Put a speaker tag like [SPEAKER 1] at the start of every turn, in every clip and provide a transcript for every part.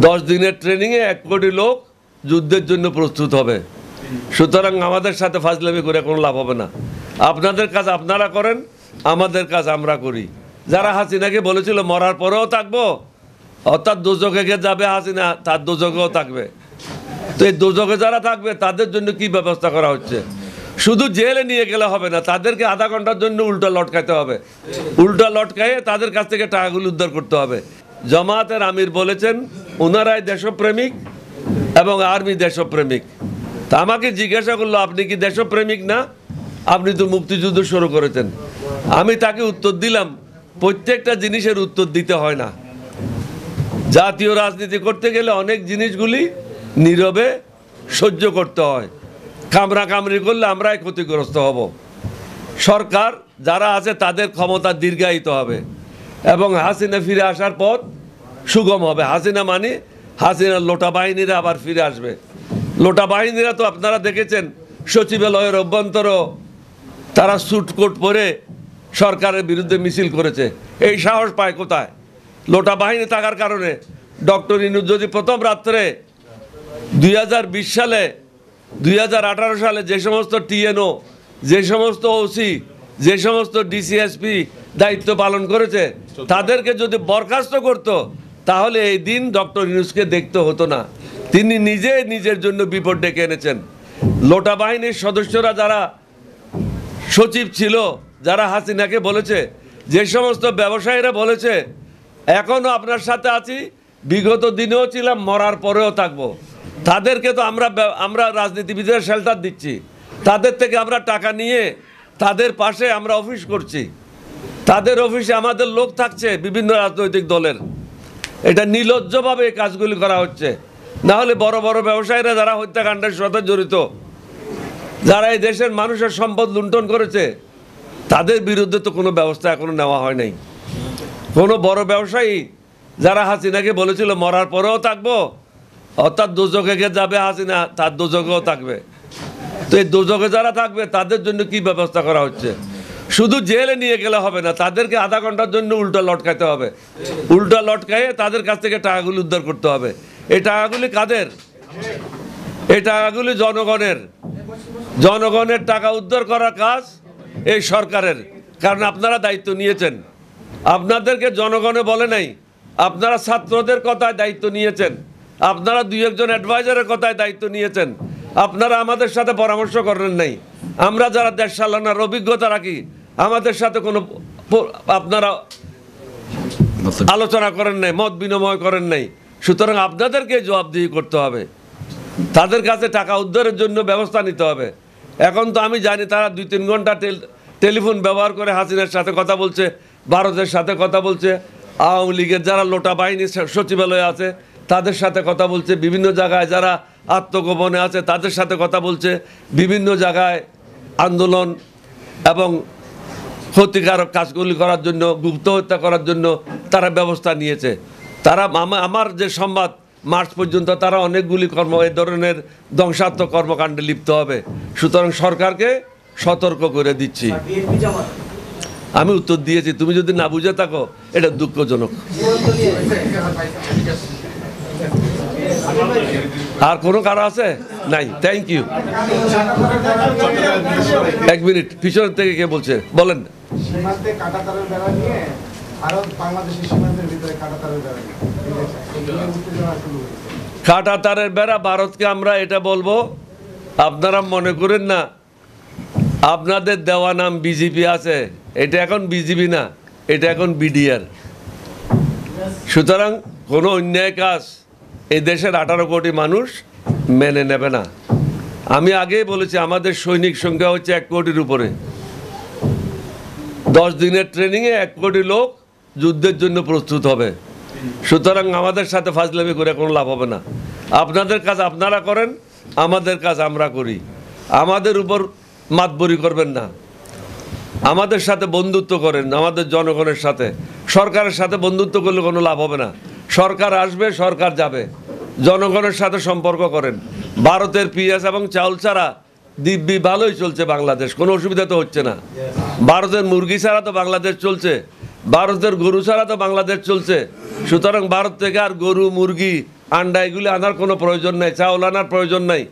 [SPEAKER 1] 10 দিনের ট্রেনিংয়ে 1 কোটি লোক যুদ্ধের জন্য প্রস্তুত হবে। সুতরাং আমাদের সাথে ফাজলামি করে কোনো লাভ হবে না। আপনাদের কাজ আপনারা করেন, আমাদের কাজ আমরা করি। যারা হাসিনাকে বলেছিল মরার পরেও থাকবো, অর্থাৎ দোজখে যাবে হাসিনা, তার দোজখেও থাকবে। তো এই দোজখে যারা থাকবে তাদের জন্য কি ব্যবস্থা করা হচ্ছে? শুধু জেলে নিয়ে গেলে হবে না, তাদেরকে আধা ঘন্টার জন্য উল্টা লটকাতে হবে। উল্টা লটকায়ে তাদের কাছ থেকে টাকাগুলো উদ্ধার করতে হবে। জামায়াতের আমির বলেছেন ওনারাই দেশপ্রেমিক এবং আর্মি দেশপ্রেমিক। তা আমাকে জিজ্ঞাসা করলো, আপনি কি দেশপ্রেমিক না? আপনি তো মুক্তিযুদ্ধ শুরু করেছেন। আমি তাকে উত্তর দিলাম, প্রত্যেকটা জিনিসের উত্তর দিতে হয় না। জাতীয় রাজনীতি করতে গেলে অনেক জিনিসগুলি নীরবে সহ্য করতে হয়। কামড়া কামড়ি করলে আমরাই ক্ষতিগ্রস্ত হব। সরকার যারা আছে তাদের ক্ষমতা দীর্ঘায়িত হবে এবং হাসিনা ফিরে আসার পথ সুগম হবে। হাসিনা মানে হাসিনার লোটা বাহিনীরা আবার ফিরে আসবে। লোটা বাহিনীরা তো আপনারা দেখেছেন সচিবালয়ের অভ্যন্তরও তারা স্যুট কোট পরে সরকারের বিরুদ্ধে মিছিল করেছে। এই সাহস পায় কোথায়? লোটা বাহিনী থাকার কারণে। ডক্টর ইউনূস যদি প্রথম রাত্রে 2020 সালে 2018 সালে যে সমস্ত টিএনও, যে সমস্ত ওসি, যে সমস্ত ডিসিএসপি দায়িত্ব পালন করেছে তাদেরকে যদি বরখাস্ত করত, তাহলে এই দিন ডক্টর ইউনূসকে দেখতে হতো না। তিনি নিজে নিজের জন্য বিপদ ডেকে এনেছেন। লোটা বাহিনীর সদস্যরা যারা সচিব ছিল, যারা হাসিনাকে বলেছে, যে সমস্ত ব্যবসায়ীরা বলেছে এখনও আপনার সাথে আছি, বিগত দিনেও ছিলাম, মরার পরেও থাকবো, তাদেরকে তো আমরা রাজনীতিবিদরা শেল্টার দিচ্ছি। তাদের থেকে আমরা টাকা নিয়ে তাদের পাশে আমরা অফিস করছি। তাদের অফিসে আমাদের লোক থাকছে বিভিন্ন রাজনৈতিক দলের। এটা নির্লজ্জভাবে এই কাজগুলি করা হচ্ছে। না হলে বড় বড় ব্যবসায়ীরা যারা হত্যাকাণ্ডের সাথে জড়িত, যারা এই দেশের মানুষের সম্পদ লুণ্ঠন করেছে, তাদের বিরুদ্ধে তো কোনো ব্যবস্থা এখনো নেওয়া হয় নাই। কোনো বড় ব্যবসায়ী যারা হাসিনাকে বলেছিল মরার পরেও থাকবো, অর্থাৎ দোজখে যাবে হাসিনা, তার দোজখেও থাকবে। তো এই দোজখে যারা থাকবে তাদের জন্য কি ব্যবস্থা করা হচ্ছে? শুধু জেলে নিয়ে গেলে হবে না, তাদেরকে আধা ঘন্টার জন্য উল্টা লটকাতে হবে। উল্টা লটকায়ে তাদের কাছ থেকে টাকাগুলি উদ্ধার করতে হবে। এই টাকাগুলি কাদের? এই টাকাগুলি জনগণের। জনগণের টাকা উদ্ধার করার কাজ এই সরকারের, কারণ আপনারা দায়িত্ব নিয়েছেন। আপনাদেরকে জনগণে বলে নাই, আপনারা ছাত্রদের কথায় দায়িত্ব নিয়েছেন, আপনারা 2-1 অ্যাডভাইজারের কথায় দায়িত্ব নিয়েছেন, আপনারা আমাদের সাথে পরামর্শ করেন নাই। আমরা যারা দেশ চালানোর অভিজ্ঞতা রাখি, আমাদের সাথে কোনো আপনারা আলোচনা করেন নাই, মত বিনিময় করেন নাই। সুতরাং আপনাদেরকে জবাবদিহি করতে হবে, তাদের কাছে টাকা উদ্ধারের জন্য ব্যবস্থা নিতে হবে। এখন তো আমি জানি তারা 2-3 ঘন্টা টেলিফোন ব্যবহার করে হাসিনার সাথে কথা বলছে, ভারতের সাথে কথা বলছে, আওয়ামী লীগের যারা লোটা বাহিনী সচিবালয়ে আছে তাদের সাথে কথা বলছে, বিভিন্ন জায়গায় যারা আত্মগোপনে আছে তাদের সাথে কথা বলছে, বিভিন্ন জায়গায় আন্দোলন এবং ক্ষতিকারক কাজগুলি করার জন্য, গুপ্ত হত্যা করার জন্য তারা ব্যবস্থা নিয়েছে। তারা আমার যে সংবাদ, মার্চ পর্যন্ত তারা অনেকগুলি এই ধরনের ধ্বংসাত্মক কর্মকাণ্ডে লিপ্ত হবে। সুতরাং সরকারকে সতর্ক করে দিচ্ছি। আমি উত্তর দিয়েছি, তুমি যদি না বুঝে থাকো এটা দুঃখজনক। আর কোনো কারো আছে? নাই। Thank you. 1 মিনিট, পিছনের থেকে কে বলছে বলেন। কাঁটাতারের বেড়া ভারতকে আমরা এটা বলবো, আপনারা মনে করেন না আপনাদের দেওয়া নাম বিজেপি আছে, এটা এখন বিজেপি না, এটা এখন বিডিআর। সুতরাং কোনো অন্যায় কাজ এই দেশের 18 কোটি মানুষ মেনে নেবে না। আমি আগেই বলেছি আমাদের সৈনিক সংখ্যা হচ্ছে 1 কোটির উপরে। 10 দিনের ট্রেনিংয়ে 1 কোটি লোক যুদ্ধের জন্য প্রস্তুত হবে। সুতরাং আমাদের সাথে ফাজলামি করে কোনো লাভ হবে না। আপনাদের কাজ আপনারা করেন, আমাদের কাজ আমরা করি। আমাদের উপর মাতবরি করবেন না, আমাদের সাথে বন্ধুত্ব করেন, আমাদের জনগণের সাথে। সরকারের সাথে বন্ধুত্ব করলে কোনো লাভ হবে না। সরকার আসবে, সরকার যাবে, জনগণের সাথে সম্পর্ক করেন। ভারতের পেঁয়াজ এবং চাউল ছাড়া দিব্যি ভালোই চলছে বাংলাদেশ, কোনো অসুবিধা তো হচ্ছে না। ভারতের মুরগি ছাড়া তো বাংলাদেশ চলছে, ভারতের গরু ছাড়া তো বাংলাদেশ চলছে। সুতরাং ভারত থেকে আর গরু, মুরগি, আন্ডা এগুলি আনার কোনো প্রয়োজন নাই, চাউল আনার প্রয়োজন নাই,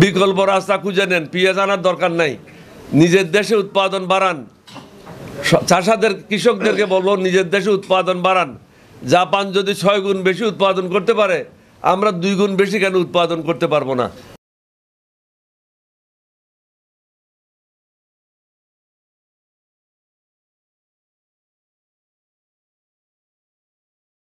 [SPEAKER 1] বিকল্প রাস্তা খুঁজে নেন, পেঁয়াজ আনার দরকার নাই, নিজের দেশে উৎপাদন বাড়ান। চাষাদের কৃষকদেরকে বলবো নিজের দেশে উৎপাদন বাড়ান। জাপান যদি 6 গুণ বেশি উৎপাদন করতে পারে, আমরা 2 গুণ বেশি কেন উৎপাদন করতে পারবো না?